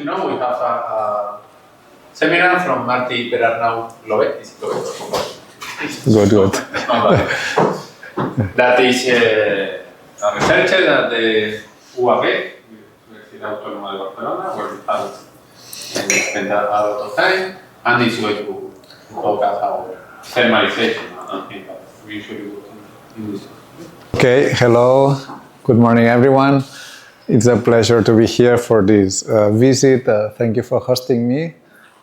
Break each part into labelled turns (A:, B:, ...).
A: know, we have a seminar from Martí, Perarnau, Llobet.
B: Good.
A: That is a researcher at the UAB, Universidad Autónoma de Barcelona, where we have spent a lot of time, and it's going to talk about thermalization. I think that we usually work in this.
B: Okay, hello, good morning everyone. It's a pleasure to be here for this visit. Thank you for hosting me.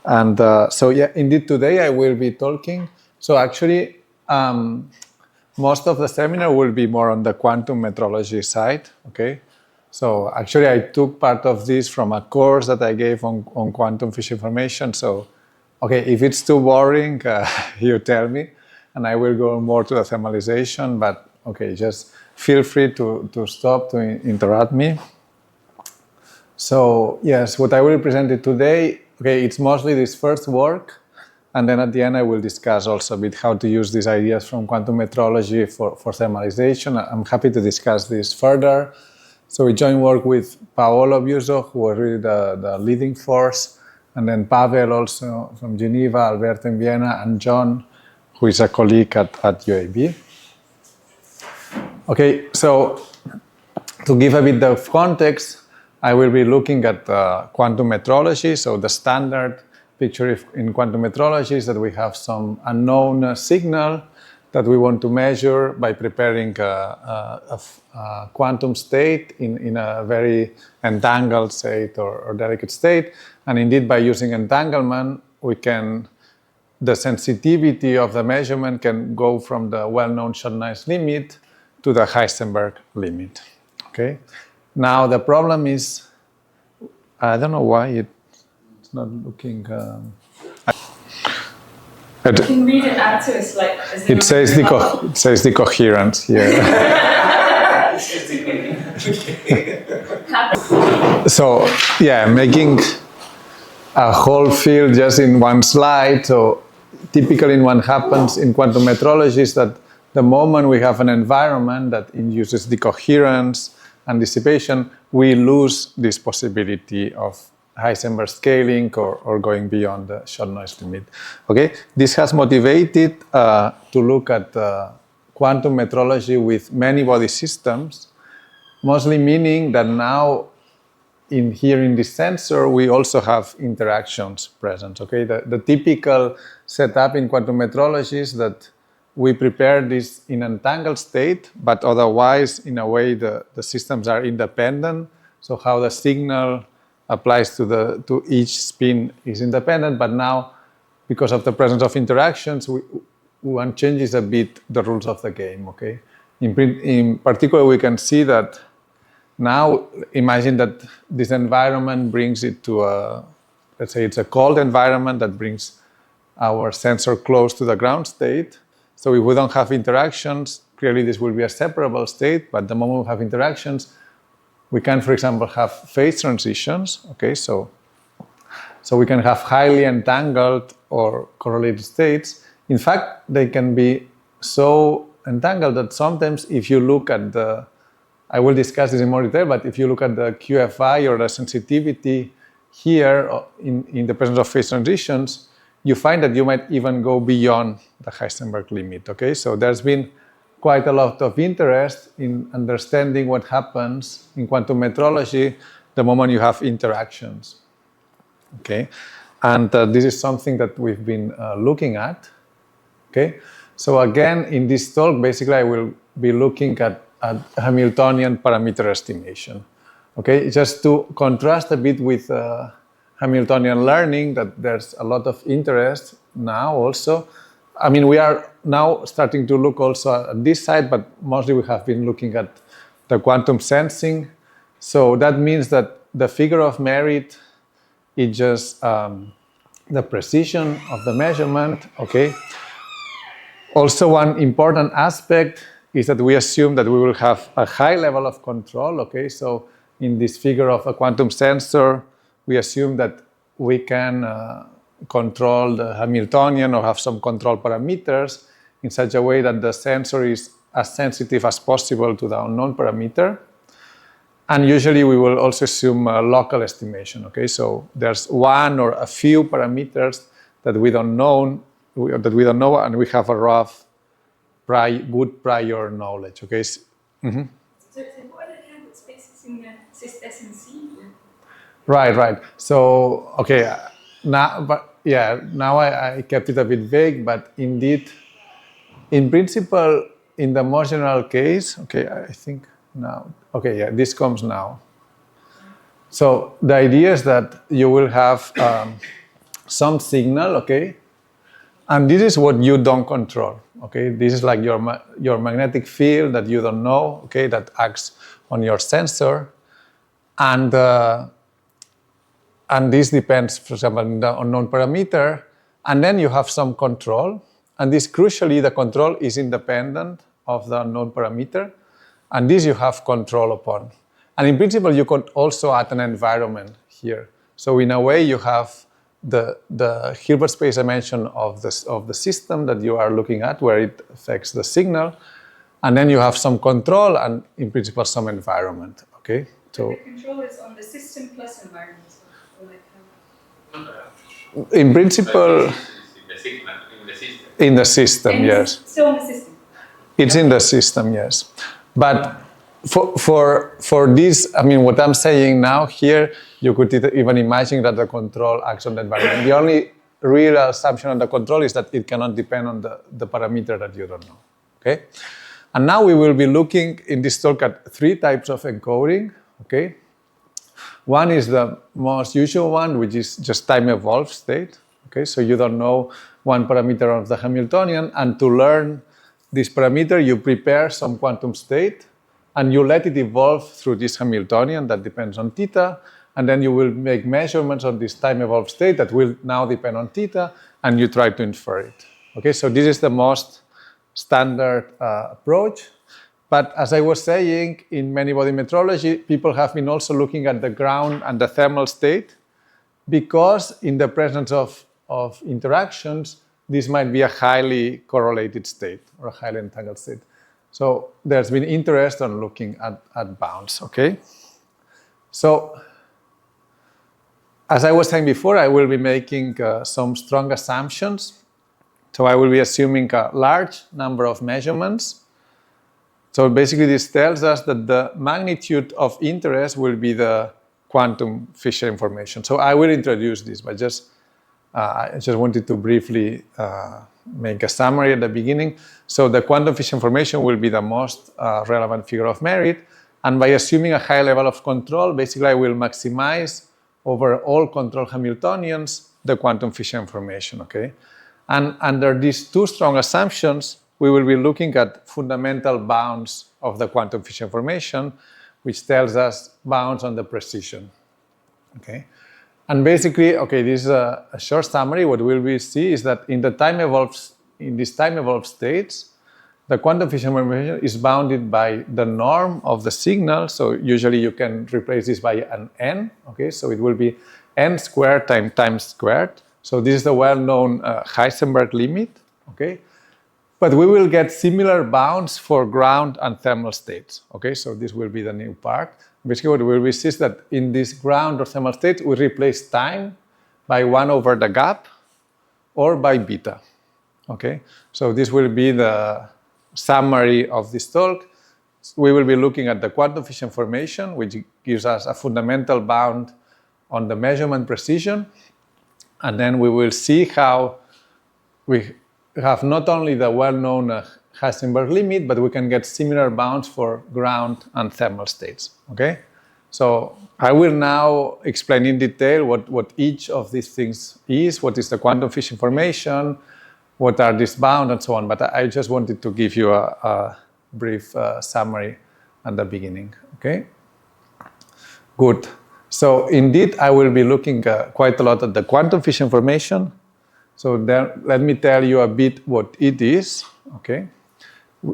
B: And so yeah, indeed today I will be talking. So actually, most of the seminar will be more on the quantum metrology side, okay? So actually I took part of this from a course that I gave on quantum field information. So, okay, if it's too boring, you tell me, and I will go more to the thermalization, but okay, just feel free to stop, to interrupt me. So yes, what I will present it today, okay, it's mostly this first work, and then at the end I will discuss also a bit how to use these ideas from quantum metrology for thermalization. I'm happy to discuss this further. So we joined work with Paolo Biuso, who was really the leading force, and then Pavel also from Geneva, Alberto in Vienna, and John, who is a colleague at UAB. Okay, so to give a bit of context, I will be looking at quantum metrology. So the standard picture in quantum metrology is that we have some unknown signal that we want to measure by preparing a quantum state in a very entangled state or delicate state. And indeed, by using entanglement, the sensitivity of the measurement can go from the well-known short noise limit to the Heisenberg limit. Okay. Now the problem is, I don't know why it's not looking.
C: You can read it out to us, like.
B: It says the coherence here. So yeah, making a whole field just in one slide. So typically, what happens in quantum metrology is that the moment we have an environment that induces decoherence and dissipation, we lose this possibility of Heisenberg scaling or going beyond the short noise limit. Okay, this has motivated to look at quantum metrology with many body systems, mostly meaning that now here in this sensor we also have interactions present. Okay, the typical setup in quantum metrology is that we prepare this in an entangled state, but otherwise, in a way, the systems are independent. So how the signal applies to each spin is independent. But now, because of the presence of interactions, one changes a bit the rules of the game. Okay. In particular, we can see that now. Imagine that this environment brings it to let's say it's a cold environment that brings our sensor close to the ground state. So if we don't have interactions, clearly this will be a separable state, but the moment we have interactions, we can, for example, have phase transitions, okay? So we can have highly entangled or correlated states. In fact, they can be so entangled that sometimes if you look at I will discuss this in more detail, but if you look at the QFI or the sensitivity here in the presence of phase transitions, you find that you might even go beyond the Heisenberg limit, okay? So there's been quite a lot of interest in understanding what happens in quantum metrology the moment you have interactions, okay? And this is something that we've been looking at, okay? So again, in this talk, basically I will be looking at Hamiltonian parameter estimation, okay? Just to contrast a bit with Hamiltonian learning, that there's a lot of interest now also. I mean, we are now starting to look also at this side, but mostly we have been looking at the quantum sensing. So that means that the figure of merit is just the precision of the measurement, okay? Also, one important aspect is that we assume that we will have a high level of control, okay? So in this figure of a quantum sensor, we assume that we can control the Hamiltonian or have some control parameters in such a way that the sensor is as sensitive as possible to the unknown parameter. And usually we will also assume a local estimation, okay? So there's one or a few parameters that we don't know, and we have a rough, good prior knowledge, okay?
C: So what are the Hilbert spaces in the cyst S and C?
B: Right. So, okay, now I kept it a bit vague, but indeed, in principle, in the most general case, okay, I think now, okay, yeah, this comes now. So the idea is that you will have some signal, okay, and this is what you don't control, okay. This is like your magnetic field that you don't know, okay, that acts on your sensor, and this depends, for example, on the unknown parameter, and then you have some control, and this crucially the control is independent of the unknown parameter, and this you have control upon. And in principle, you could also add an environment here. So in a way, you have the Hilbert space dimension of the system that you are looking at, where it affects the signal, and then you have some control and in principle some environment. Okay.
C: So the control is on the system plus environment.
B: In principle, in the system,
C: and
B: yes.
C: It's still in the system.
B: It's in the system, yes. But for this, I mean, what I'm saying now here, you could even imagine that the control acts on the environment. The only real assumption on the control is that it cannot depend on the parameter that you don't know. Okay. And now we will be looking in this talk at 3 types of encoding. Okay. One is the most usual one, which is just time-evolved state. Okay, so you don't know one parameter of the Hamiltonian, and to learn this parameter, you prepare some quantum state, and you let it evolve through this Hamiltonian that depends on theta, and then you will make measurements of this time-evolved state that will now depend on theta, and you try to infer it. Okay, so this is the most standard approach. But as I was saying, in many-body metrology, people have been also looking at the ground and the thermal state, because in the presence of interactions, this might be a highly correlated state or a highly entangled state. So there's been interest on looking at bounds, okay? So as I was saying before, I will be making some strong assumptions. So I will be assuming a large number of measurements. So basically this tells us that the magnitude of interest will be the quantum Fisher information. So I will introduce this, but I just wanted to briefly make a summary at the beginning. So the quantum Fisher information will be the most relevant figure of merit. And by assuming a high level of control, basically I will maximize over all control Hamiltonians the quantum Fisher information, okay? And under these 2 strong assumptions, we will be looking at fundamental bounds of the quantum Fisher information, which tells us bounds on the precision, okay? And basically, okay, this is a short summary. What we will see is that in these time-evolved states, the quantum Fisher information is bounded by the norm of the signal. So usually you can replace this by an n, okay? So it will be n squared times time squared. So this is the well-known Heisenberg limit, okay? But we will get similar bounds for ground and thermal states, okay? So this will be the new part. Basically what we will see is that in this ground or thermal states, we replace time by 1 over the gap or by beta, okay? So this will be the summary of this talk. We will be looking at the quantum Fisher information, which gives us a fundamental bound on the measurement precision. And then we will see how we have not only the well-known Heisenberg limit, but we can get similar bounds for ground and thermal states, okay? So I will now explain in detail what each of these things is, what is the quantum Fisher information, what are these bounds, and so on. But I just wanted to give you a brief summary at the beginning, okay? Good. So indeed, I will be looking quite a lot at the quantum Fisher information. So then let me tell you a bit what it is, okay?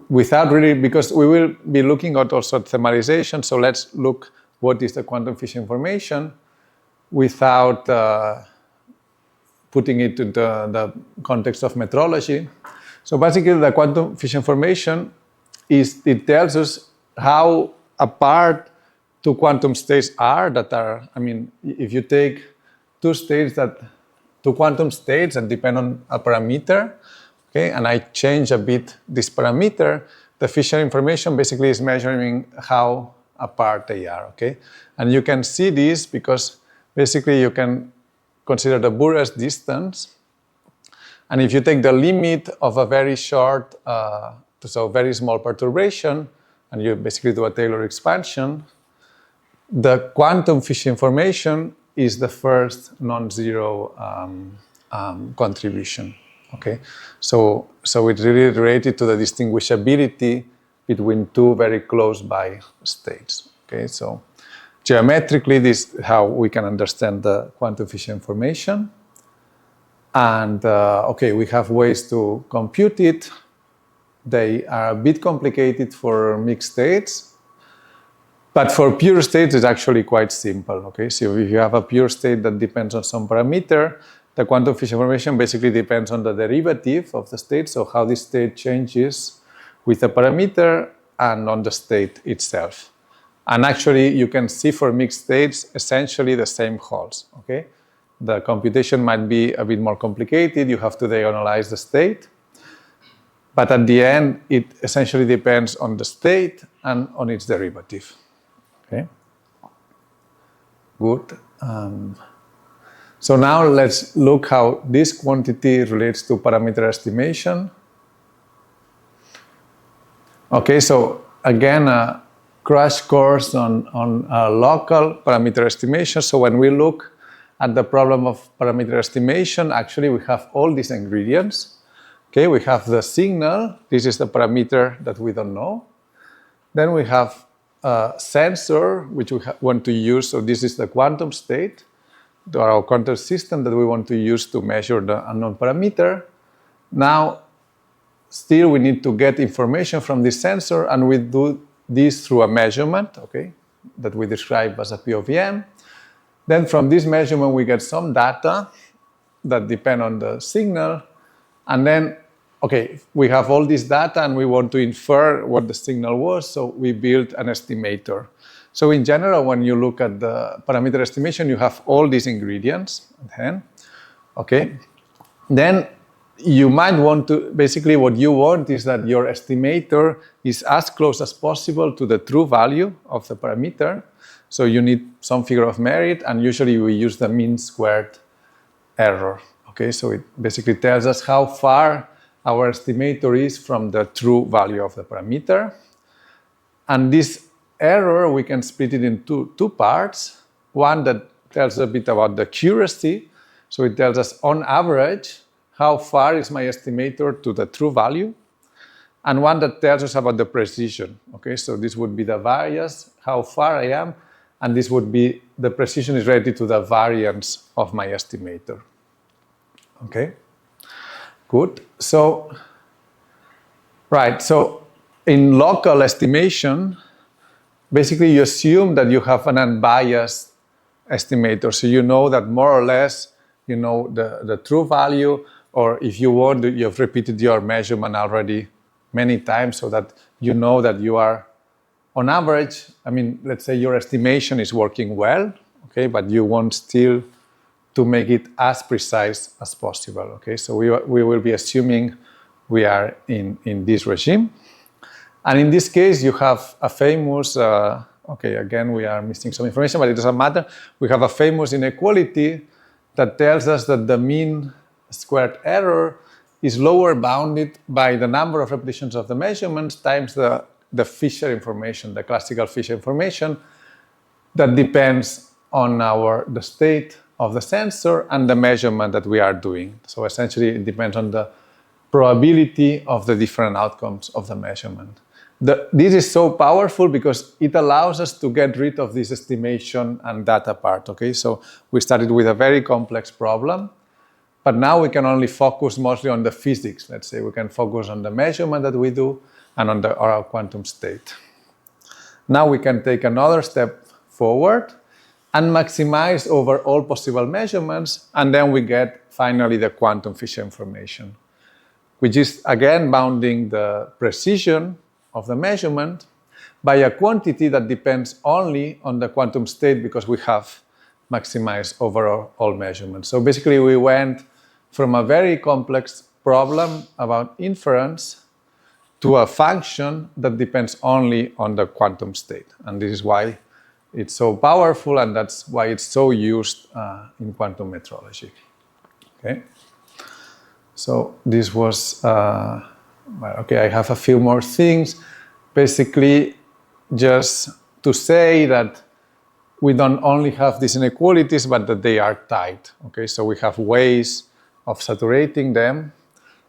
B: Without really, because we will be looking at also thermalization, so let's look what is the quantum Fisher information without putting it into the context of metrology. So basically the quantum Fisher information it tells us how a part two quantum states are that are, I mean, if you take two quantum states that depend on a parameter, okay, and I change a bit this parameter, the Fisher information basically is measuring how apart they are, okay? And you can see this because basically you can consider the Burr's distance. And if you take the limit of a very short, so very small perturbation, and you basically do a Taylor expansion, the quantum Fisher information is the first non-zero contribution. Okay, so it's really related to the distinguishability between two very close by states. Okay, so geometrically, this is how we can understand the quantum Fisher information. And okay, we have ways to compute it. They are a bit complicated for mixed states, but for pure states, it's actually quite simple. Okay, so if you have a pure state that depends on some parameter, the quantum Fisher information basically depends on the derivative of the state, so how the state changes with the parameter and on the state itself. And actually, you can see for mixed states essentially the same holds. Okay, the computation might be a bit more complicated. You have to diagonalize the state, but at the end, it essentially depends on the state and on its derivative. Okay, good. So now let's look how this quantity relates to parameter estimation. Okay, so again, a crash course on local parameter estimation. So when we look at the problem of parameter estimation, actually we have all these ingredients. Okay, we have the signal. This is the parameter that we don't know. Then we have a sensor, which we want to use. So this is the quantum state, our quantum system that we want to use to measure the unknown parameter. Now, still we need to get information from this sensor, and we do this through a measurement, okay, that we describe as a P of M. Then from this measurement, we get some data that depend on the signal. And then, okay, we have all this data and we want to infer what the signal was, so we build an estimator. So in general, when you look at the parameter estimation, you have all these ingredients at hand, okay? Then you might want to, basically what you want is that your estimator is as close as possible to the true value of the parameter. So you need some figure of merit, and usually we use the mean squared error, okay? So it basically tells us how far our estimator is from the true value of the parameter. And this error, we can split it into two parts. One that tells a bit about the accuracy. So it tells us on average, how far is my estimator to the true value? And one that tells us about the precision. Okay, so this would be the bias, how far I am, and this would be the precision is related to the variance of my estimator. Okay, good. So, right, so in local estimation, basically you assume that you have an unbiased estimator. So you know that more or less, you know the true value, or if you want, you have repeated your measurement already many times so that you know that you are on average, I mean, let's say your estimation is working well, okay, but you want still to make it as precise as possible, okay? So we will be assuming we are in this regime. And in this case, you have a famous, okay, again, we are missing some information, but it doesn't matter. We have a famous inequality that tells us that the mean squared error is lower bounded by the number of repetitions of the measurements times the Fisher information, the classical Fisher information that depends on the state of the sensor and the measurement that we are doing. So essentially, it depends on the probability of the different outcomes of the measurement. This is so powerful because it allows us to get rid of this estimation and data part, okay? So we started with a very complex problem, but now we can only focus mostly on the physics. Let's say we can focus on the measurement that we do and on our quantum state. Now we can take another step forward and maximize over all possible measurements, and then we get finally the quantum Fisher information, which is again bounding the precision of the measurement, by a quantity that depends only on the quantum state because we have maximized overall all measurements. So basically we went from a very complex problem about inference to a function that depends only on the quantum state. And this is why it's so powerful, and that's why it's so used in quantum metrology. Okay. So this was, okay, I have a few more things. Basically, just to say that we don't only have these inequalities, but that they are tight. Okay, so we have ways of saturating them.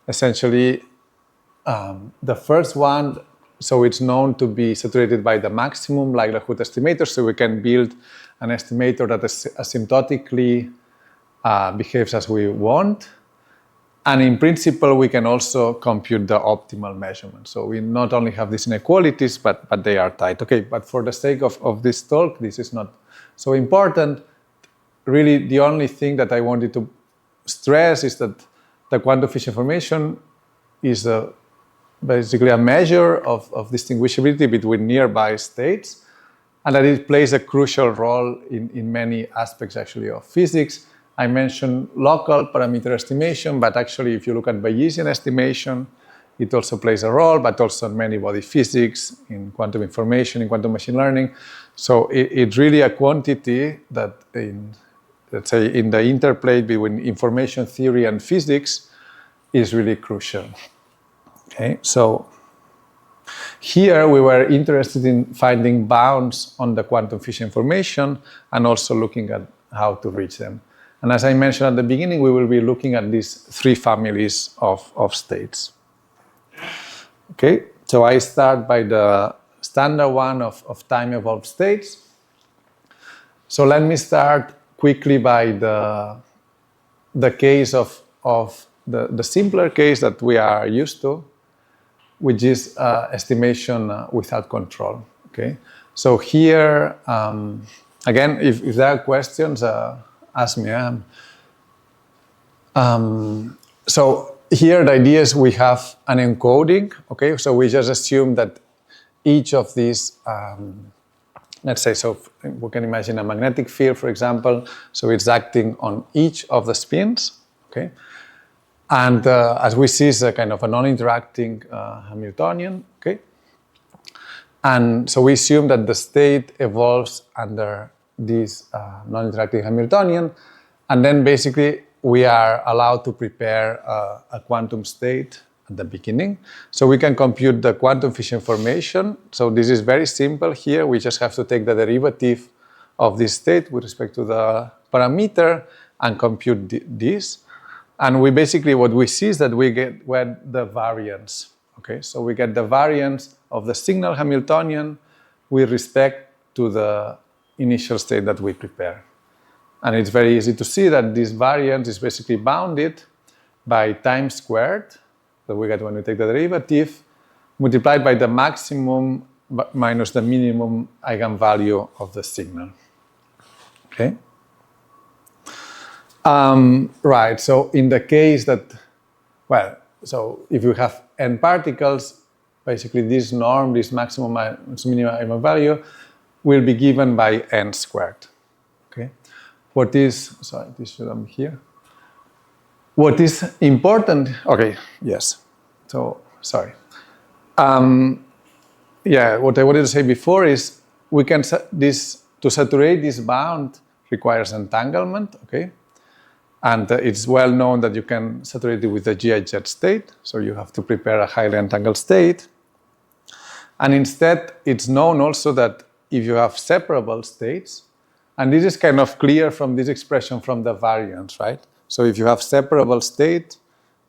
B: Essentially, the first one, so it's known to be saturated by the maximum likelihood estimator, so we can build an estimator that asymptotically behaves as we want. And in principle, we can also compute the optimal measurement. So we not only have these inequalities, but they are tight. Okay, but for the sake of this talk, this is not so important. Really, the only thing that I wanted to stress is that the quantum field information is basically a measure of distinguishability between nearby states, and that it plays a crucial role in many aspects, actually, of physics. I mentioned local parameter estimation, but actually, if you look at Bayesian estimation, it also plays a role, but also in many body physics, in quantum information, in quantum machine learning. So it's really a quantity that, let's say, in the interplay between information theory and physics is really crucial. Okay, so here we were interested in finding bounds on the quantum field information and also looking at how to reach them. And as I mentioned at the beginning, we will be looking at these three families of states. Okay, so I start by the standard one of time-evolved states. So let me start quickly by the case of the simpler case that we are used to, which is estimation without control. Okay, so here again, if there are questions, ask me. So here the idea is we have an encoding. Okay, so we just assume that each of these, let's say, so we can imagine a magnetic field, for example. So it's acting on each of the spins. Okay. And as we see, it's a kind of a non-interacting Hamiltonian, okay? And so we assume that the state evolves under this non-interacting Hamiltonian, and then basically we are allowed to prepare a quantum state at the beginning. So we can compute the quantum field information. So this is very simple here. We just have to take the derivative of this state with respect to the parameter and compute this. And we basically, what we see is that we get the variance. Okay, so we get the variance of the signal Hamiltonian with respect to the initial state that we prepare. And it's very easy to see that this variance is basically bounded by time squared that we get when we take the derivative, multiplied by the maximum minus the minimum eigenvalue of the signal. Okay. Right, so in the case that, well, so if you have n particles, basically this norm, this maximum minus minimum eigenvalue, will be given by n squared. Okay, what is, sorry, this should be here. What is important, okay, yes, so, sorry. Yeah, what I wanted to say before is we can, to saturate this bound requires entanglement, okay? And it's well known that you can saturate it with the GIZ state, so you have to prepare a highly entangled state. And instead, it's known also that if you have separable states, and this is kind of clear from this expression from the variance, right? So if you have separable state,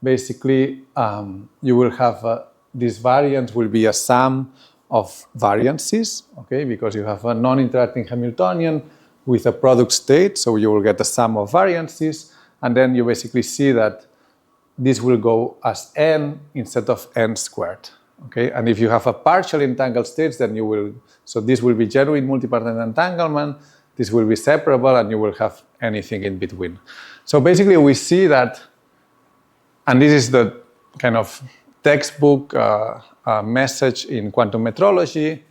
B: basically you will have this variance will be a sum of variances, okay? Because you have a non-interacting Hamiltonian with a product state, so you will get a sum of variances. And then you basically see that this will go as n instead of n squared, okay? And if you have a partially entangled states, then you will, so this will be genuine multipartite entanglement, this will be separable, and you will have anything in between. So basically we see that, and this is the kind of textbook message in quantum metrology,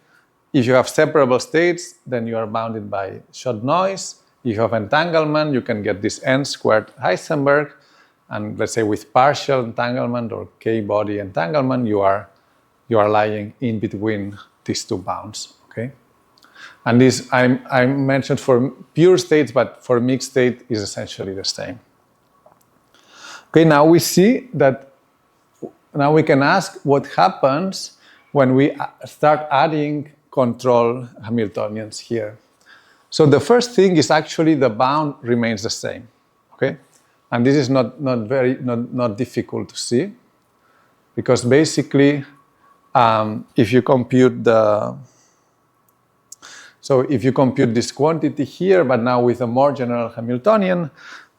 B: if you have separable states, then you are bounded by shot noise. If you have entanglement, you can get this n squared Heisenberg. And let's say with partial entanglement or k-body entanglement, you are lying in between these two bounds, okay? And this I mentioned for pure states, but for mixed state is essentially the same. Okay, now we see that, now we can ask what happens when we start adding control Hamiltonians here. So the first thing is actually the bound remains the same, okay? And this is not difficult to see, because basically, if you compute this quantity here, but now with a more general Hamiltonian,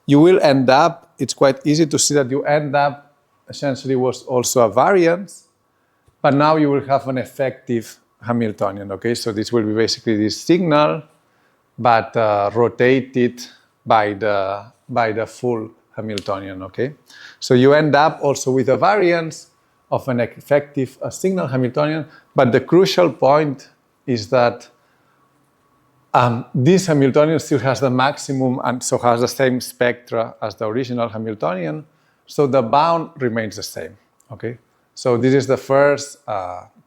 B: you will end up, it's quite easy to see that you end up essentially was also a variance, but now you will have an effective Hamiltonian, okay? So this will be basically this signal, but rotated by the full Hamiltonian, okay? So you end up also with a variance of an effective signal Hamiltonian, but the crucial point is that this Hamiltonian still has the maximum and so has the same spectra as the original Hamiltonian, so the bound remains the same, okay? So this is the first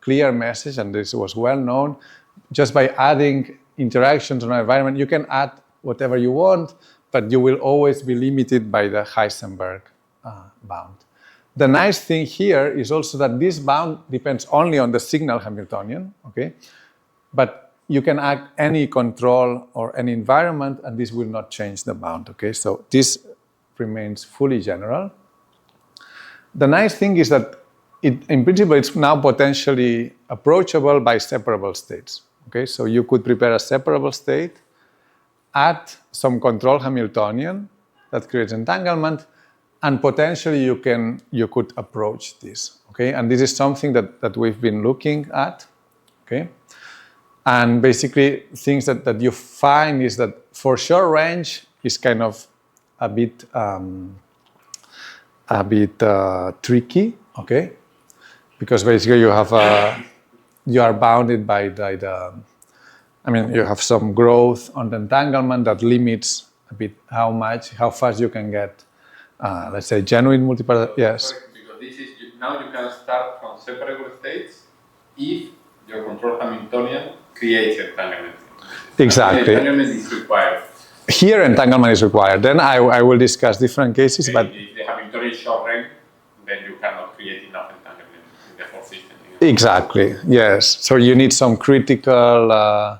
B: clear message, and this was well known. Just by adding interactions on an environment, you can add whatever you want, but you will always be limited by the Heisenberg bound. The nice thing here is also that this bound depends only on the signal Hamiltonian, okay? But you can add any control or any environment, and this will not change the bound, okay? So this remains fully general. The nice thing is that in principle, it's now potentially approachable by separable states, okay? So you could prepare a separable state, add some control Hamiltonian that creates entanglement, and potentially you could approach this, okay? And this is something that we've been looking at, okay? And basically, things that you find is that for short range is kind of a bit tricky, okay? Because basically you are bounded by you have some growth on the entanglement that limits a bit how fast you can get, let's say, genuine multiparallel. Yes.
A: Because this is now you can start from separable states if your control Hamiltonian creates entanglement.
B: Exactly.
A: Entanglement is required.
B: Here, entanglement is required. Then I will discuss different cases, but
A: if the Hamiltonian is short range, then you cannot create enough entanglement in the whole system.
B: Exactly. Yes. So you need some critical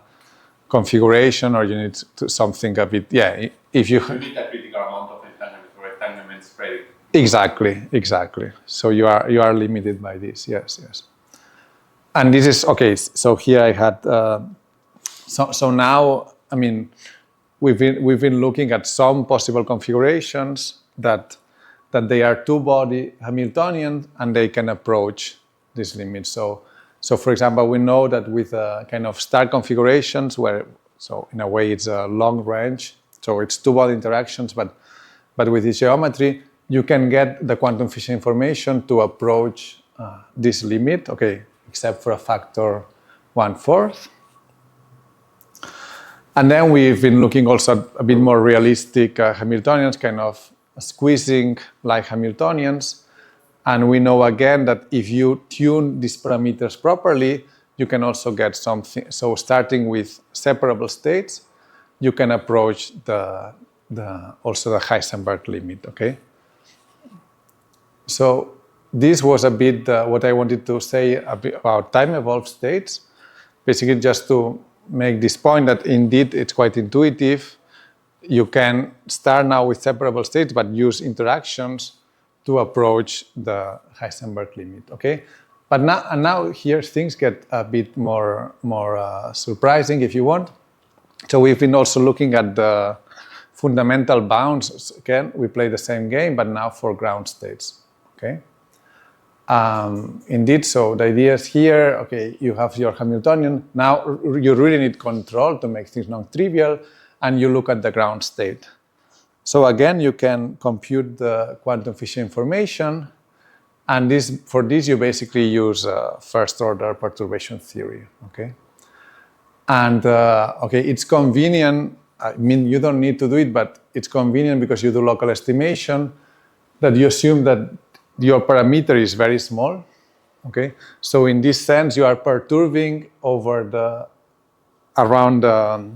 B: configuration, or you need something a bit. Yeah. If you
A: need a critical amount of entanglement for entanglement spreading.
B: Exactly. So you are limited by this. Yes. And this is okay. So here I had. So now, we've been looking at some possible configurations that they are two-body Hamiltonian and they can approach this limit. So for example, we know that with kind of star configurations so in a way it's a long range, so it's two-body interactions, but with this geometry, you can get the quantum Fisher information to approach this limit, okay, except for a factor 1/4. And then we've been looking also at a bit more realistic Hamiltonians, kind of squeezing like Hamiltonians. And we know again that if you tune these parameters properly, you can also get something. So starting with separable states, you can approach also the Heisenberg limit, okay? So this was a bit what I wanted to say about time-evolved states. Basically just to make this point that indeed it's quite intuitive. You can start now with separable states, but use interactions to approach the Heisenberg limit, okay? But now here things get a bit more surprising, if you want. So we've been also looking at the fundamental bounds. Again, we play the same game, but now for ground states, okay? Indeed, so the idea is here, okay, you have your Hamiltonian. Now you really need control to make things non-trivial, and you look at the ground state. So again, you can compute the quantum Fisher information, and for this you basically use first-order perturbation theory, okay? And okay, it's convenient. I mean, you don't need to do it, but it's convenient because you do local estimation that you assume that your parameter is very small. Okay, so in this sense, you are perturbing over around the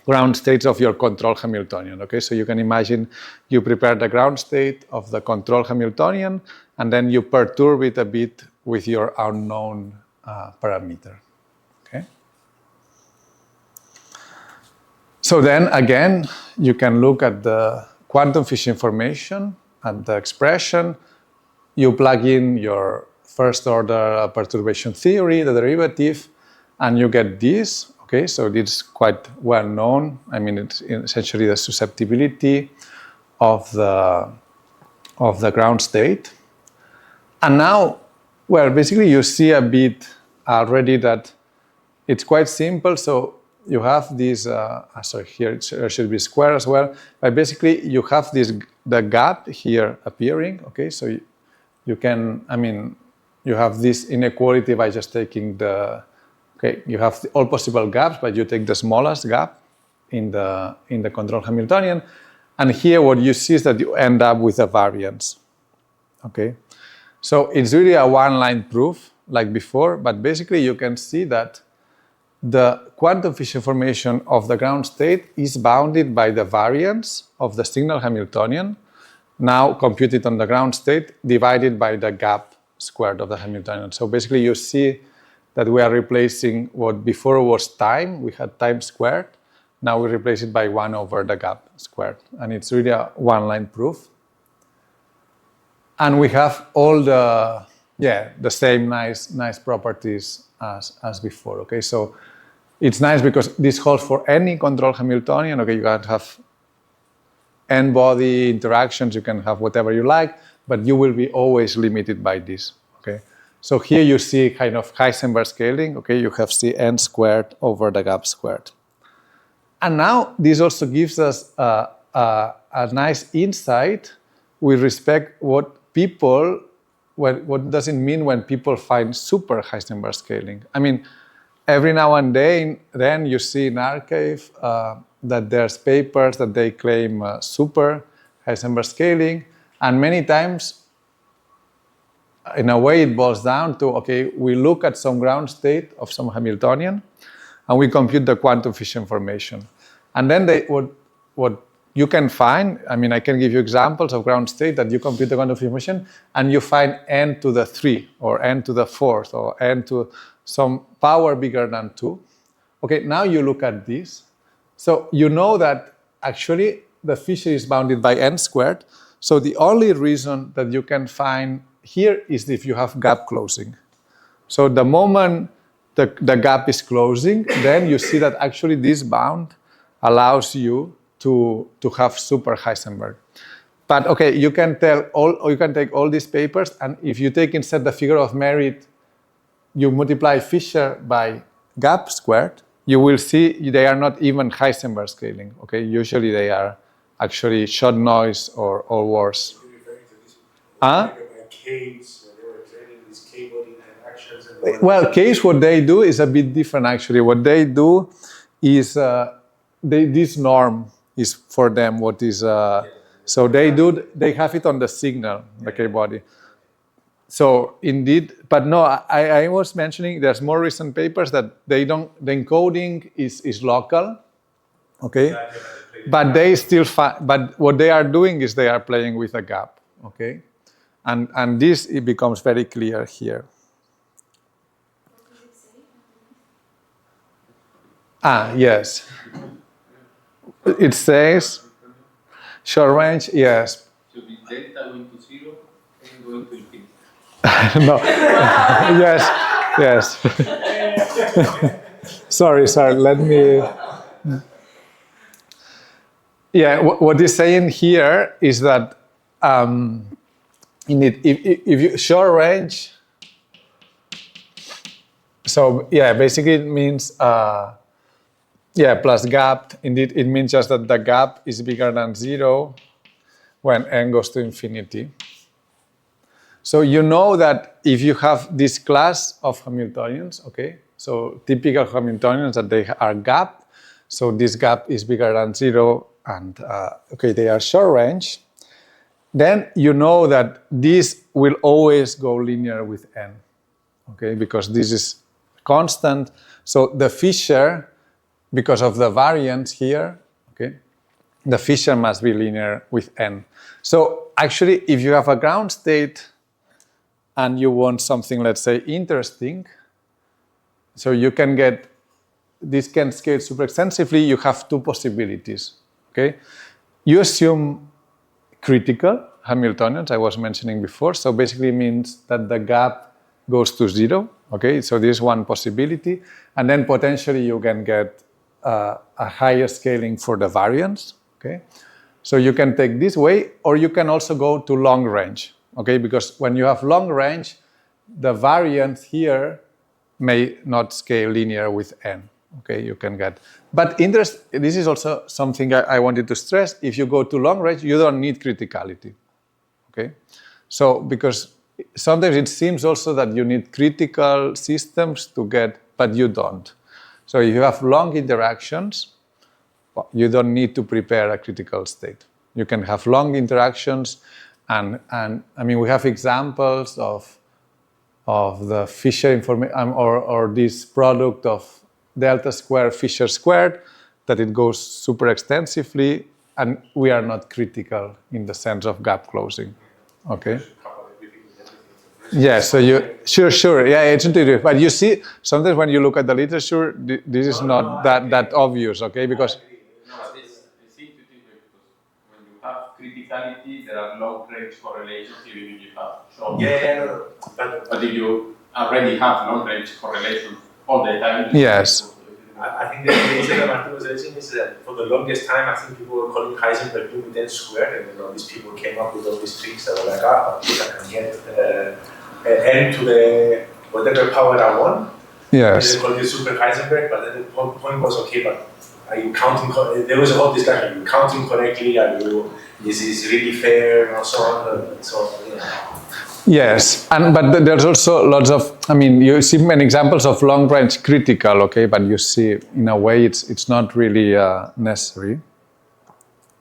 B: ground states of your control Hamiltonian. Okay, so you can imagine you prepare the ground state of the control Hamiltonian, and then you perturb it a bit with your unknown parameter. Okay. So then again, you can look at the quantum field information and the expression. You plug in your first order perturbation theory, the derivative, and you get this. Okay, so this is quite well known. I mean, it's essentially the susceptibility of the ground state. And now, well, basically you see a bit already that it's quite simple. So you have this, sorry, here it should be square as well. But basically you have the gap here appearing. Okay, so you can, I mean, you have this inequality by just taking okay, you have all possible gaps, but you take the smallest gap in the control Hamiltonian. And here what you see is that you end up with a variance. Okay, so it's really a one-line proof like before, but basically you can see that the quantum field information of the ground state is bounded by the variance of the signal Hamiltonian, now computed on the ground state, divided by the gap squared of the Hamiltonian. So basically you see that we are replacing what before was time, we had time squared, now we replace it by 1 over the gap squared. And it's really a one-line proof. And we have all the same nice properties as before, okay? So it's nice because this holds for any control Hamiltonian, okay? You can have n-body interactions, you can have whatever you like, but you will be always limited by this, okay? So here you see kind of Heisenberg scaling, okay? You have Cn squared over the gap squared. And now this also gives us a nice insight with respect what does it mean when people find super Heisenberg scaling? I mean, every now and then you see in arXiv that there's papers that they claim super Heisenberg scaling, and many times, in a way, it boils down to, okay, we look at some ground state of some Hamiltonian, and we compute the quantum field information. And then what you can find, I mean, I can give you examples of ground state that you compute the quantum field information, and you find n to the 3, or n to the 4th, or n to some power bigger than 2. Okay, now you look at this. So you know that actually the Fisher is bounded by n squared. So the only reason that you can find here is if you have gap closing. So the moment the gap is closing, then you see that actually this bound allows you to have super Heisenberg. But okay, you can take all these papers, and if you take instead the figure of merit, you multiply Fisher by gap squared, you will see they are not even Heisenberg scaling. Okay, usually they are actually shot noise or worse.
D: You're referring to this by Case, when they were training these K-body interactions.
B: Well, Case, what they do is a bit different actually. What they do is this norm is for them what is so they have it on the signal, the K-body. So indeed, but no, I was mentioning there's more recent papers that the encoding is local, okay? But they still but what they are doing is they are playing with a gap, okay? And this, it becomes very clear here.
C: What does it say?
B: Yes. It says short range, yes.
A: Should be delta going to 0 and going to infinity.
B: No. Yes. Sorry. Let me. Yeah. What he's saying here is that if you short range. So yeah, basically it means plus gap. Indeed, it means just that the gap is bigger than 0 when n goes to infinity. So you know that if you have this class of Hamiltonians, okay, So typical Hamiltonians that they are gap. So this gap is bigger than 0, and okay, they are short range. Then you know that this will always go linear with n, okay, because this is constant. So the Fisher, because of the variance here, okay, the Fisher must be linear with n. So actually, if you have a ground state and you want something, let's say, interesting, so you can get, this can scale super extensively, you have two possibilities, okay? You assume critical Hamiltonians, I was mentioning before, so basically means that the gap goes to 0, okay? So this is one possibility, and then potentially you can get a higher scaling for the variance, okay? So you can take this way, or you can also go to long range, okay? Because when you have long range, the variance here may not scale linear with n, okay? You can get, but this is also something I wanted to stress. If you go to long range, you don't need criticality, okay? So because sometimes it seems also that you need critical systems to get, but you don't. So if you have long interactions, you don't need to prepare a critical state. You can have long interactions, and I mean, we have examples of the Fisher information, or this product of delta square Fisher squared, that it goes super extensively, and we are not critical in the sense of gap closing, okay? Yeah, so sure, yeah, it's intuitive. But you see, sometimes when you look at the literature, this is not that obvious, okay? Because
A: no, it's intuitive because when you have criticality, there are long-range correlations even if you have short.
D: Yeah,
A: but if you already have long-range correlations all the time,
B: yes.
D: I think the reason that Martí was raising is that for the longest time, I think people were calling Heisenberg unit n squared, and then all these people came up with all these tricks that were like, I can get n to the whatever power I want.
B: Yes.
D: They called it super Heisenberg, but then the point was, okay, but are you counting? There was a whole discussion. Are you counting correctly? Is this really fair? And so on. So yeah.
B: Yes, but there's also lots of, I mean, you see many examples of long range critical, okay, but you see in a way it's not really necessary,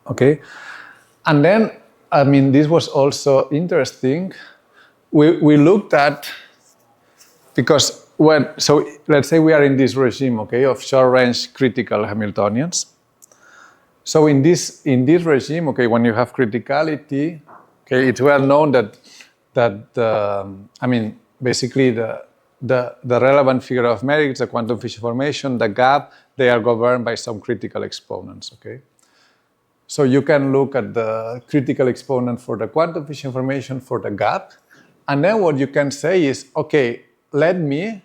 B: okay. And then, I mean, this was also interesting. We looked at, because so let's say we are in this regime, okay, of short range critical Hamiltonians. So in this regime, okay, when you have criticality, okay, it's well known that I mean, basically the relevant figure of merits, the quantum Fisher formation, the gap, they are governed by some critical exponents, okay? So you can look at the critical exponent for the quantum Fisher formation for the gap, and then what you can say is, okay, let me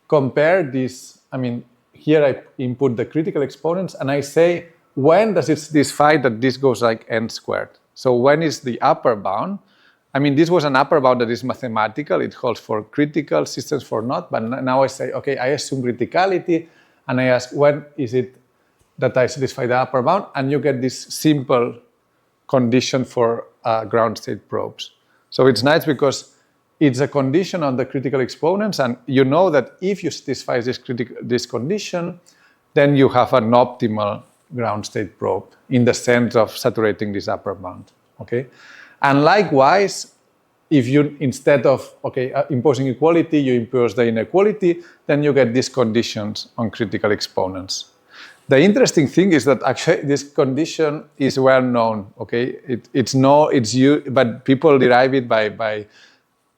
B: compare this. I mean, here I input the critical exponents, and I say, when does it satisfy that this goes like n squared? So when is the upper bound? I mean, this was an upper bound that is mathematical. It holds for critical systems, for not. But now I say, okay, I assume criticality, and I ask, when is it that I satisfy the upper bound? And you get this simple condition for ground state probes. So it's nice because it's a condition on the critical exponents, and you know that if you satisfy this condition, then you have an optimal ground state probe in the sense of saturating this upper bound, okay? And likewise, if you, instead of, okay, imposing equality, you impose the inequality, then you get these conditions on critical exponents. The interesting thing is that actually this condition is well known, okay? It's used, but people derive it by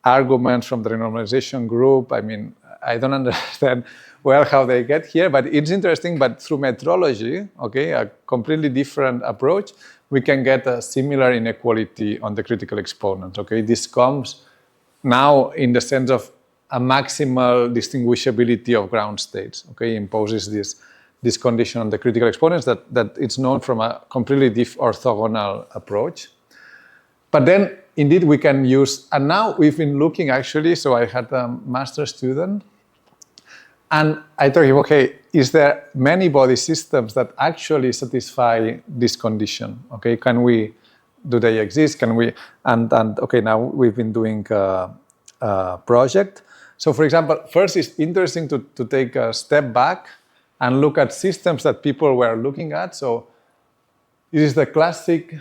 B: arguments from the renormalization group. I mean, I don't understand well how they get here, but it's interesting. But through metrology, okay, a completely different approach, we can get a similar inequality on the critical exponent, okay? This comes now in the sense of a maximal distinguishability of ground states, okay? Imposes this condition on the critical exponents that it's known from a completely orthogonal approach. But then, indeed, we can use, and now we've been looking actually, so I had a master student, and I told him, okay, is there many body systems that actually satisfy this condition? Okay, do they exist? Can we, and okay, now we've been doing a project. So for example, first it's interesting to take a step back and look at systems that people were looking at. So it is the classic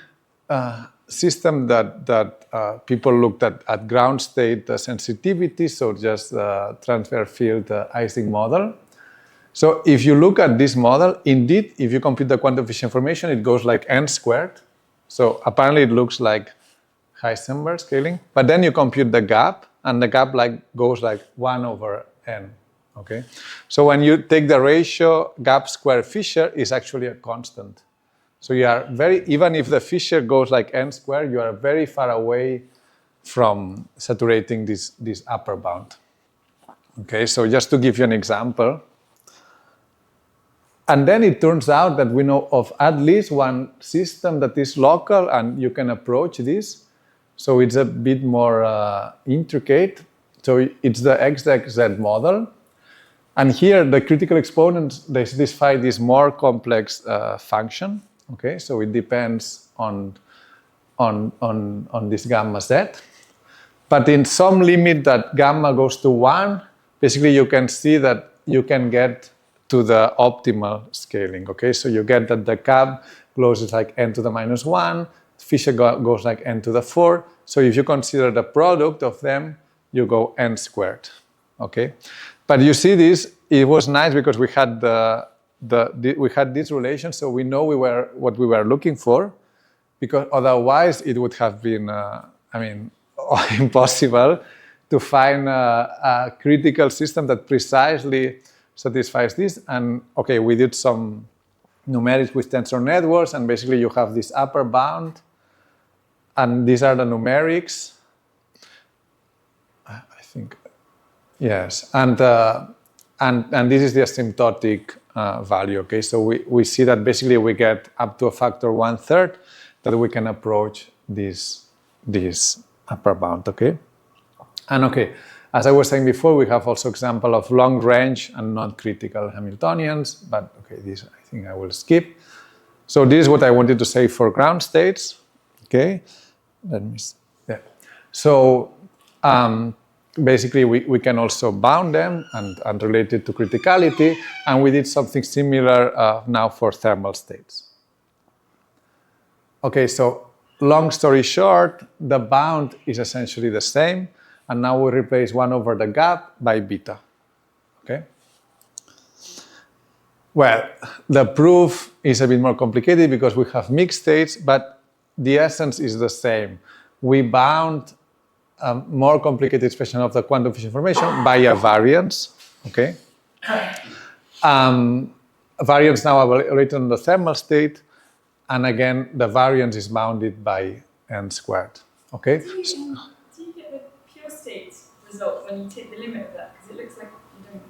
B: system that people looked at ground state sensitivity, so just the transfer field Ising model. So if you look at this model, indeed, if you compute the quantum efficient information, it goes like n squared. So apparently it looks like Heisenberg scaling, but then you compute the gap, and the gap goes like 1 over n, okay? So when you take the ratio gap square Fisher is actually a constant. So you are even if the Fisher goes like n squared, you are very far away from saturating this upper bound. Okay, so just to give you an example. And then it turns out that we know of at least one system that is local and you can approach this. So it's a bit more intricate. So it's the XXZ model. And here the critical exponents, they satisfy this more complex function. Okay, so it depends on this gamma z. But in some limit that gamma goes to 1, basically you can see that you can get to the optimal scaling. Okay, so you get that the cab closes like n to the minus 1, Fisher goes like n to the 4. So if you consider the product of them, you go n squared. Okay, but you see this, it was nice because we had we had this relation, so we know what we were looking for, because otherwise it would have been, impossible to find a critical system that precisely satisfies this. And okay, we did some numerics with tensor networks, and basically you have this upper bound, and these are the numerics. I think, yes, and this is the asymptotic value. Okay, so we see that basically we get up to a factor 1/3 that we can approach this upper bound. Okay, and okay, as I was saying before, we have also example of long range and non-critical Hamiltonians, but okay, this I think I will skip. So this is what I wanted to say for ground states. Okay, let me see. Yeah. So basically we can also bound them and relate it to criticality, and we did something similar now for thermal states. Okay, so long story short, the bound is essentially the same, and now we replace 1 over the gap by beta. Okay. Well, the proof is a bit more complicated because we have mixed states, but the essence is the same. We bound a more complicated expression of the quantum efficient information by a variance. Okay. Variance now evaluated on the thermal state, and again the variance is bounded by n squared. Okay.
C: Do you get the pure state result when you take the limit of that? Because it looks like you don't.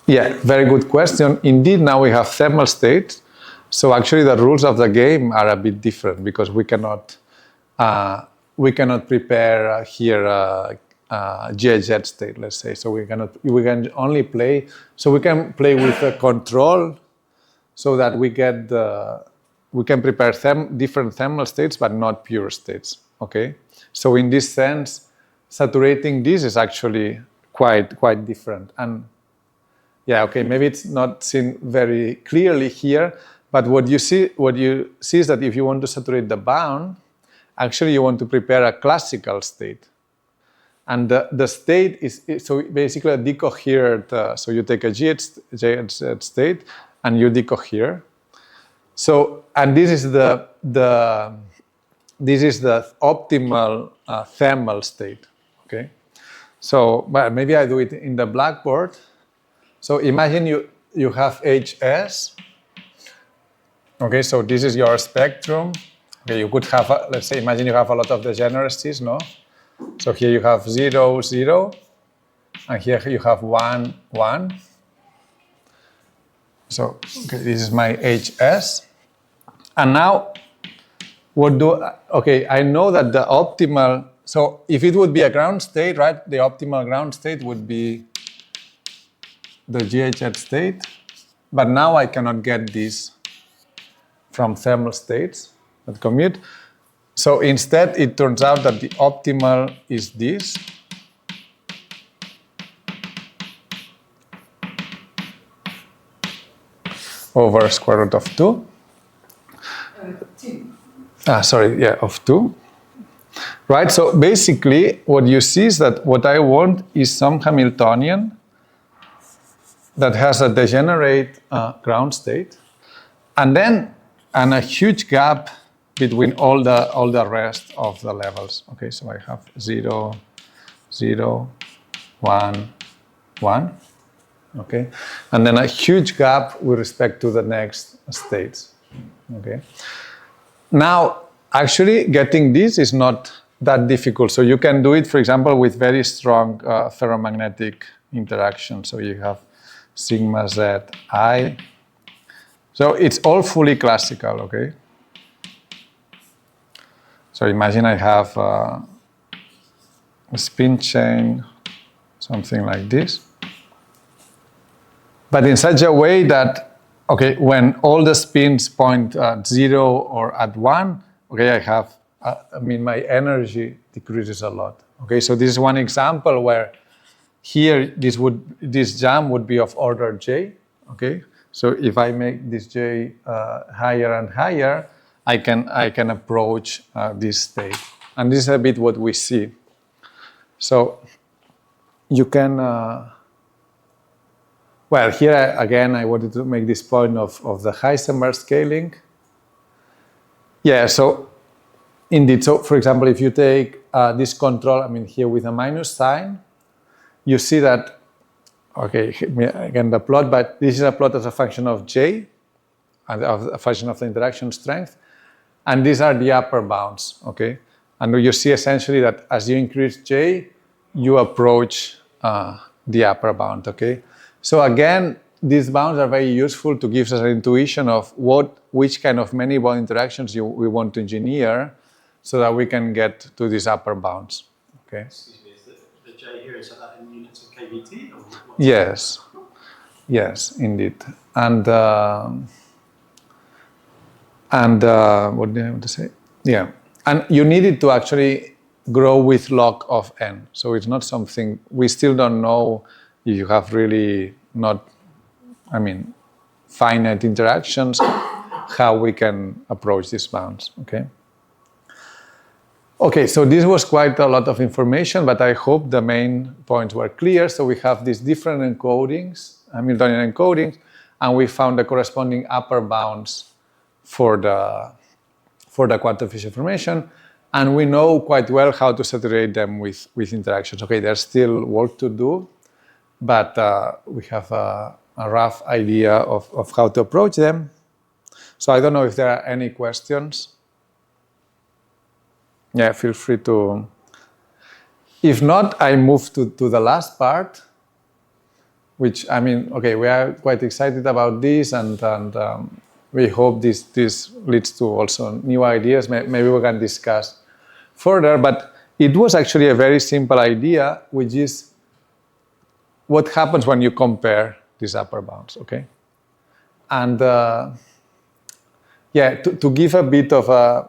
B: Yeah, very good question. Indeed, now we have thermal states. So actually the rules of the game are a bit different because we cannot prepare here a GHZ state, let's say. So we can only play. So we can play with the control so that we can prepare different thermal states, but not pure states. Okay. So in this sense, saturating this is actually quite different. And yeah, okay, maybe it's not seen very clearly here, but what you see is that if you want to saturate the bound, actually you want to prepare a classical state. And the state is so basically a decoherent, so you take a GHZ state and you decohere. So, and this is the optimal thermal state, okay? So, well, maybe I do it in the blackboard. So imagine you have HS. Okay, so this is your spectrum. Okay, you could have, let's say, imagine you have a lot of degeneracies, no? So here you have 0, 0, and here you have 1, 1. So, okay, this is my HS. And now, I know that the optimal, so if it would be a ground state, right, the optimal ground state would be the GHZ state, but now I cannot get this from thermal states that commute. So instead, it turns out that the optimal is this. over square root of 2.
C: 2.
B: Of 2. Right, so basically what you see is that what I want is some Hamiltonian that has a degenerate ground state, and a huge gap between all the rest of the levels. Okay, so I have 0, 0, 1, 1. Okay, and then a huge gap with respect to the next states. Okay, now actually getting this is not that difficult. So you can do it, for example, with very strong ferromagnetic interaction. So you have sigma z I. So it's all fully classical, okay? So imagine I have a spin chain, something like this. But in such a way that, okay, when all the spins point at 0 or at 1, okay, I have, my energy decreases a lot. Okay, so this is one example where here this jam would be of order j. Okay, so if I make this j higher and higher, I can approach this state, and this is a bit what we see. So you can. Well, here again, I wanted to make this point of the Heisenberg scaling. Yeah, so indeed, so for example, if you take this control, here with a minus sign, you see that, okay, again the plot, but this is a plot as a function of j, and a function of the interaction strength, and these are the upper bounds, okay? And you see essentially that as you increase j, you approach the upper bound, okay? So again, these bounds are very useful to give us an intuition of which kind of many bond interactions we want to engineer so that we can get to these upper bounds, okay?
E: Excuse me, is the J here, is that in units of kVt? Or what?
B: Yes, indeed. And what did I want to say? Yeah, and you need it to actually grow with log of n. So it's not something, we still don't know if you have really not, finite interactions, how we can approach these bounds, okay? Okay, so this was quite a lot of information, but I hope the main points were clear. So we have these different encodings, Hamiltonian encodings, and we found the corresponding upper bounds for the quantum field information, and we know quite well how to saturate them with interactions. Okay, there's still work to do, but we have a rough idea of how to approach them. So I don't know if there are any questions. Yeah, feel free to. If not, I move to the last part, which, okay, we are quite excited about this, and we hope this leads to also new ideas. Maybe we can discuss further, but it was actually a very simple idea, which is what happens when you compare these upper bounds, okay? And to give a bit of a,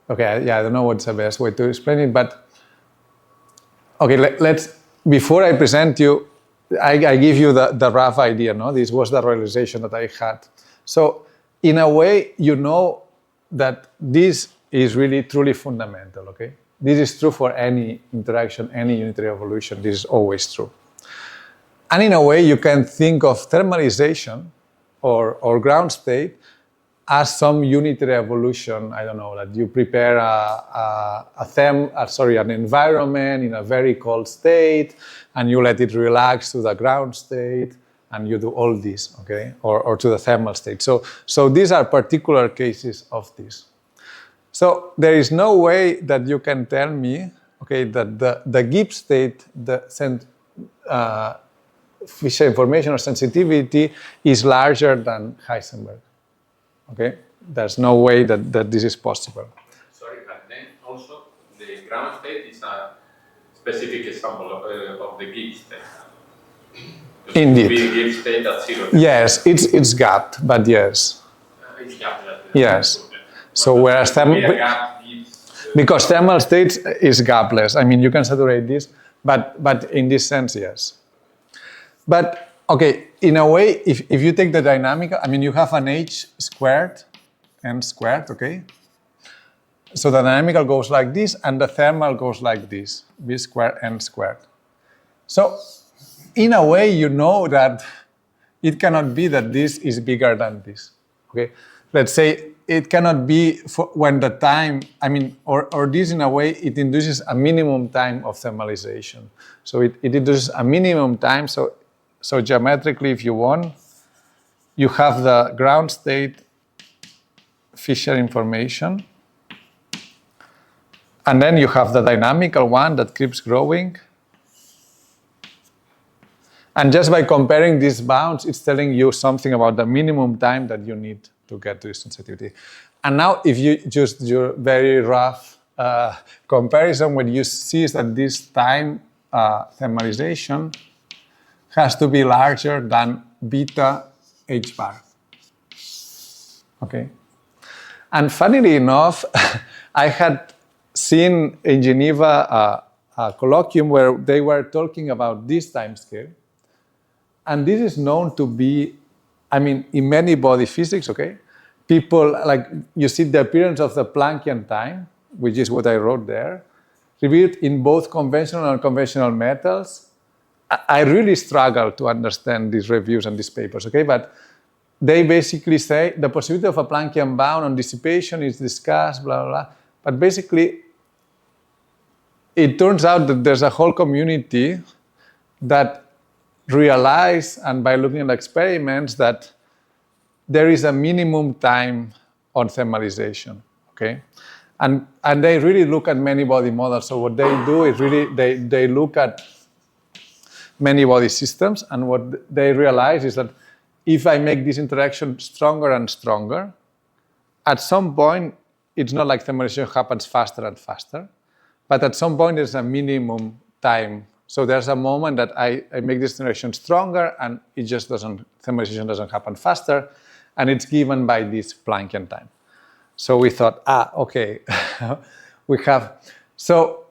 B: okay, I don't know what's the best way to explain it, but okay, let's, before I present you, I give you the rough idea, no? This was the realization that I had. So in a way, you know that this is really truly fundamental, okay? This is true for any interaction, any unitary evolution. This is always true. And in a way, you can think of thermalization or ground state as some unitary evolution. I don't know, that you prepare an environment in a very cold state, and you let it relax to the ground state, and you do all this, okay, or to the thermal state. So these are particular cases of this. So there is no way that you can tell me, okay, that the Gibbs state, Fisher information or sensitivity is larger than Heisenberg. Okay, there's no way that this is possible.
A: Sorry, but then also the ground state is a specific example of the Gibbs state.
B: Indeed.
A: The Gibbs state at 0.
B: Yes, it's gapped, but yes.
A: It's gapped.
B: Yes. So whereas because thermal state is gapless. You can saturate this, but in this sense, yes. But okay, in a way, if you take the dynamical, I mean, you have an h squared, n squared, okay? So the dynamical goes like this, and the thermal goes like this, v squared, n squared. So in a way, you know that it cannot be that this is bigger than this, okay? Let's say it cannot be when the time, I mean, or this in a way, it induces a minimum time of thermalization. So it induces a minimum time, so geometrically, if you want, you have the ground state Fisher information, and then you have the dynamical one that keeps growing. And just by comparing these bounds, it's telling you something about the minimum time that you need to get to this sensitivity. And now, if you just do your very rough comparison, what you see is that this time thermalization has to be larger than beta h bar. Okay. And funnily enough, I had seen in Geneva a colloquium where they were talking about this time scale. And this is known to be, I mean, in many body physics, okay? People, like, you see the appearance of the Planckian time, which is what I wrote there, revealed in both conventional and unconventional metals. I really struggle to understand these reviews and these papers, okay? But they basically say the possibility of a Planckian bound on dissipation is discussed, blah, blah, blah. But basically, it turns out that there's a whole community that realize, and by looking at experiments, that there is a minimum time on thermalization, okay? And they really look at many body models. So what they do is really, they look at many body systems, and what they realize is that if I make this interaction stronger and stronger, at some point, it's not like thermalization happens faster and faster, but at some point there's a minimum time. So there's a moment that I make this interaction stronger, and it just doesn't, thermalization doesn't happen faster, and it's given by this Planckian time. So we thought, okay, we have, so,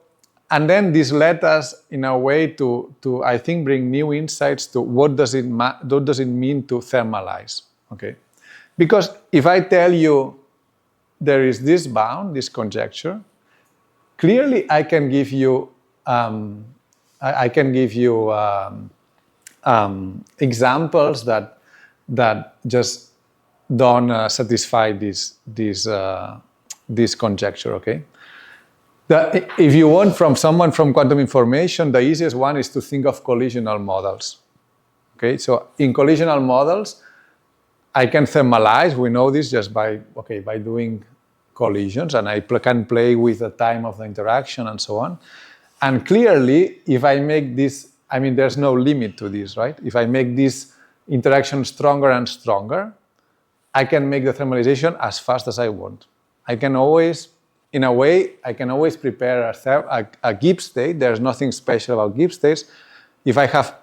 B: and then this led us in a way to I think, bring new insights to what does it mean to thermalize, okay? Because if I tell you there is this bound, this conjecture, clearly I can give you examples that just don't satisfy this conjecture, okay? If you want from someone from quantum information, the easiest one is to think of collisional models, okay? So in collisional models, I can thermalize, we know this just by doing collisions, and I can play with the time of the interaction and so on. And clearly, if I make this, I mean, there's no limit to this, right? If I make this interaction stronger and stronger, I can make the thermalization as fast as I want. I can always, in a way, I can always prepare a Gibbs state. There's nothing special about Gibbs states. If I have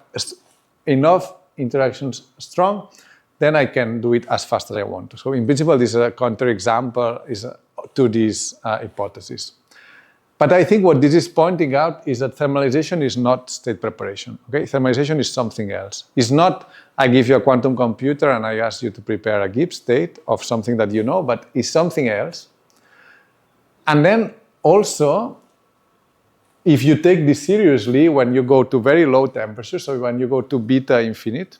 B: enough interactions strong, then I can do it as fast as I want. So in principle, this is a counterexample to this hypothesis. But I think what this is pointing out is that thermalization is not state preparation, okay? Thermalization is something else. It's not I give you a quantum computer and I ask you to prepare a Gibbs state of something that you know, but it's something else. And then also, if you take this seriously, when you go to very low temperatures, so when you go to beta infinite,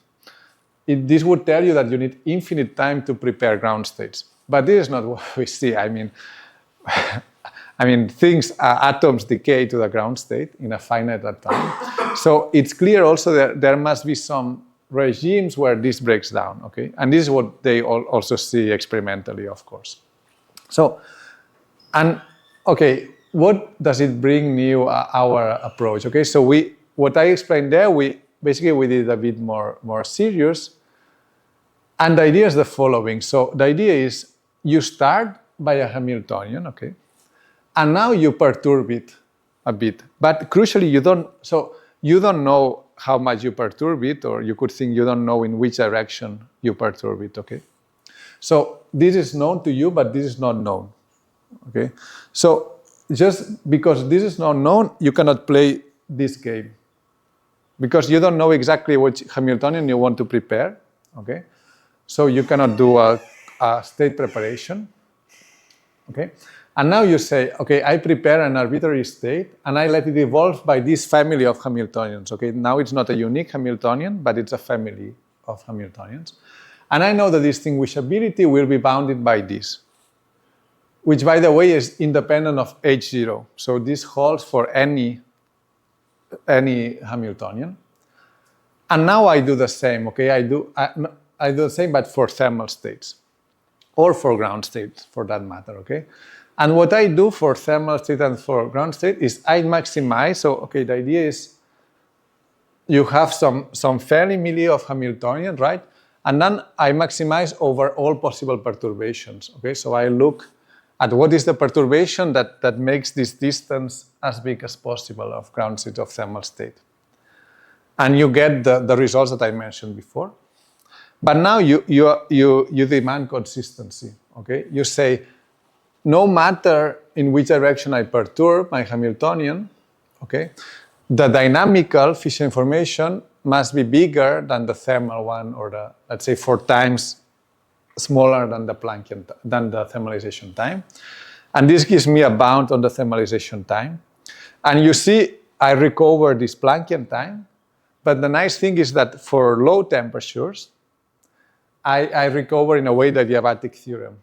B: this would tell you that you need infinite time to prepare ground states. But this is not what we see. I mean, atoms decay to the ground state in a finite time. So it's clear also that there must be some regimes where this breaks down, okay? And this is what they also see experimentally, of course. So, and okay, what does it bring new, our approach, okay? So what I explained there, we did a bit more serious. And the idea is the following. So the idea is you start by a Hamiltonian, okay? And now you perturb it a bit. But crucially, you don't know how much you perturb it, or you could think you don't know in which direction you perturb it, okay? So this is known to you, but this is not known, okay? So just because this is not known, you cannot play this game. because you don't know exactly which Hamiltonian you want to prepare, okay? So you cannot do a state preparation, okay? And now you say, okay, I prepare an arbitrary state and I let it evolve by this family of Hamiltonians, okay? Now it's not a unique Hamiltonian, but it's a family of Hamiltonians. And I know the distinguishability will be bounded by this, which, by the way, is independent of H0. So this holds for any Hamiltonian. And now I do the same, okay? I do the same, but for thermal states, or for ground states, for that matter, okay? And what I do for thermal state and for ground state is I maximize. So, okay, the idea is you have some fairly milli of Hamiltonian, right? And then I maximize over all possible perturbations, okay? So I look at what is the perturbation that makes this distance as big as possible of ground state of thermal state. And you get the results that I mentioned before. But now you demand consistency, okay? You say, no matter in which direction I perturb my Hamiltonian, okay, the dynamical Fisher information must be bigger than the thermal one, or the, let's say, 4 times smaller than the Planckian, than the thermalization time. And this gives me a bound on the thermalization time. And you see, I recover this Planckian time. But the nice thing is that for low temperatures, I recover in a way the adiabatic theorem.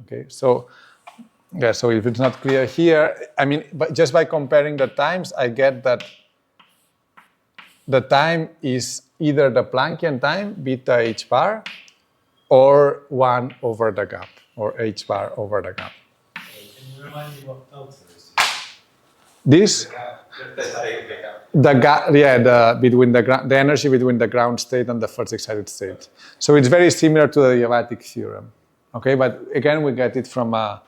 B: Okay, so yeah, so if it's not clear here, I mean, but just by comparing the times, I get that the time is either the Planckian time, beta h bar, or 1 over the gap, or h bar over the gap.
E: Can you remind me what delta is?
B: This? The gap, yeah, between the energy between the ground state and the first excited state. So it's very similar to the adiabatic theorem. Okay, but again, we get it from a.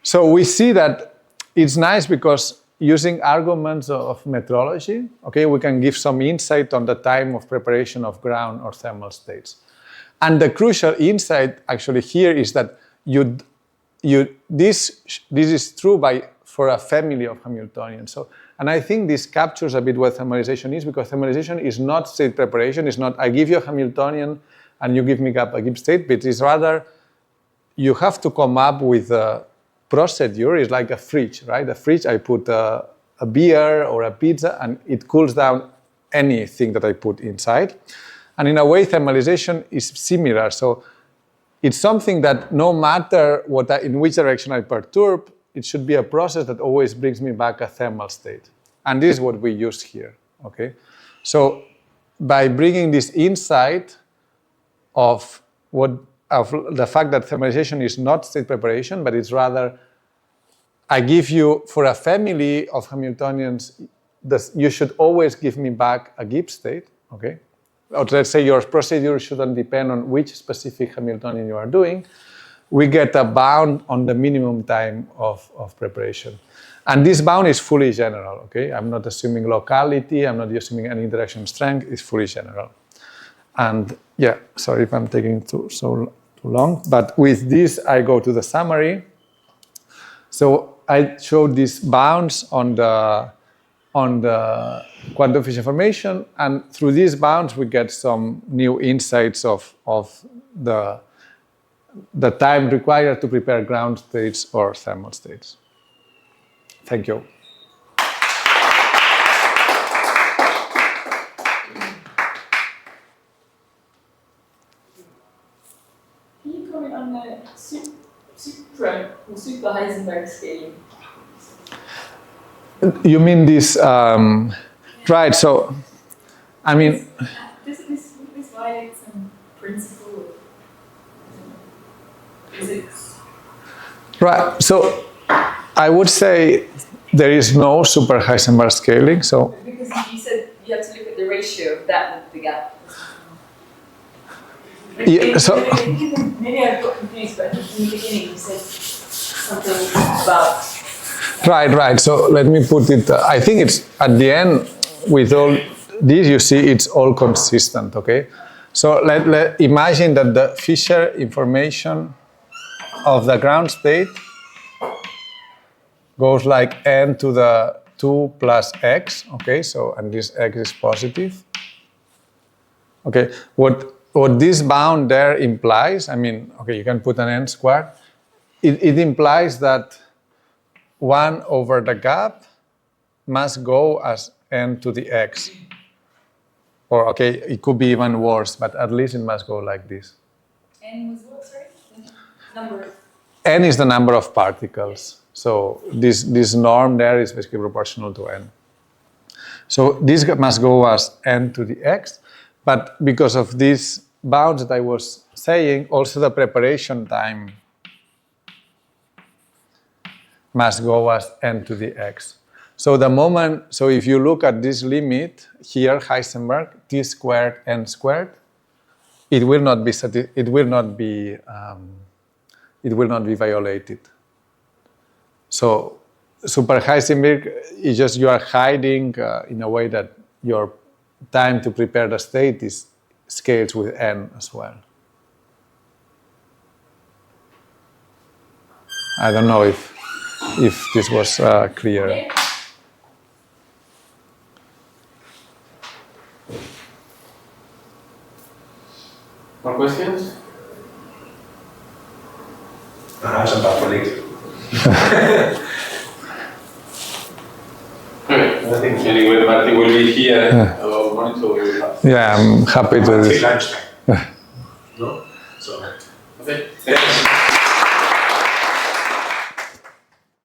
B: So we see that it's nice because using arguments of metrology, okay, we can give some insight on the time of preparation of ground or thermal states. And the crucial insight actually here is that this is true for a family of Hamiltonians. So, and I think this captures a bit what thermalization is, because thermalization is not state preparation. It's not I give you a Hamiltonian and you give me a given state, but it's rather you have to come up with a procedure. Is like a fridge, right? A fridge, I put a beer or a pizza and it cools down anything that I put inside. And in a way, thermalization is similar. So it's something that no matter in which direction I perturb, it should be a process that always brings me back a thermal state. And this is what we use here, okay? So by bringing this insight of the fact that thermalization is not state preparation, but it's rather, I give you, for a family of Hamiltonians, you should always give me back a Gibbs state, okay? Or let's say your procedure shouldn't depend on which specific Hamiltonian you are doing. We get a bound on the minimum time of preparation. And this bound is fully general, okay? I'm not assuming locality, I'm not assuming any interaction strength, it's fully general. And yeah, sorry if I'm taking too long, but with this I go to the summary. So I showed these bounds on the quantum Fisher information, and through these bounds we get some new insights of the time required to prepare ground states or thermal states. Thank you.
C: Can you comment on the super Heisenberg scaling?
B: You mean this, right, so, I mean...
C: Doesn't this violate some principle of physics?
B: Right, so I would say there is no super Heisenberg scaling, so...
C: Because you said you have to look at the ratio of that with the gap.
B: Yeah, so...
C: Maybe I got confused, but I think in the beginning you said something about...
B: Right. So let me put it, I think it's at the end, with all this, you see it's all consistent, okay? So imagine that the Fisher information of the ground state goes like n to 2 plus x, okay, so, and this x is positive. Okay, what this bound there implies, I mean, okay, you can put an n squared. It implies that 1 over the gap must go as n to the x. Or, okay, it could be even worse, but at least it must go like this.
C: N was what, sorry? Number of.
B: N is the number of particles. So this norm there is basically proportional to n. So this must go as n to the x, but because of these bounds that I was saying, also the preparation time must go as n to the x. So if you look at this limit here, Heisenberg, t squared, n squared, it will not be violated. So super Heisenberg is just you are hiding in a way that your time to prepare the state is scales with n as well. I don't know if this was clear.
A: More questions?
D: I have some for later.
A: Okay. Anyway, Martí will be here. Monitor.
B: Yeah, I'm happy to.
D: Take lunchtime. No? So.
A: Okay. Thanks.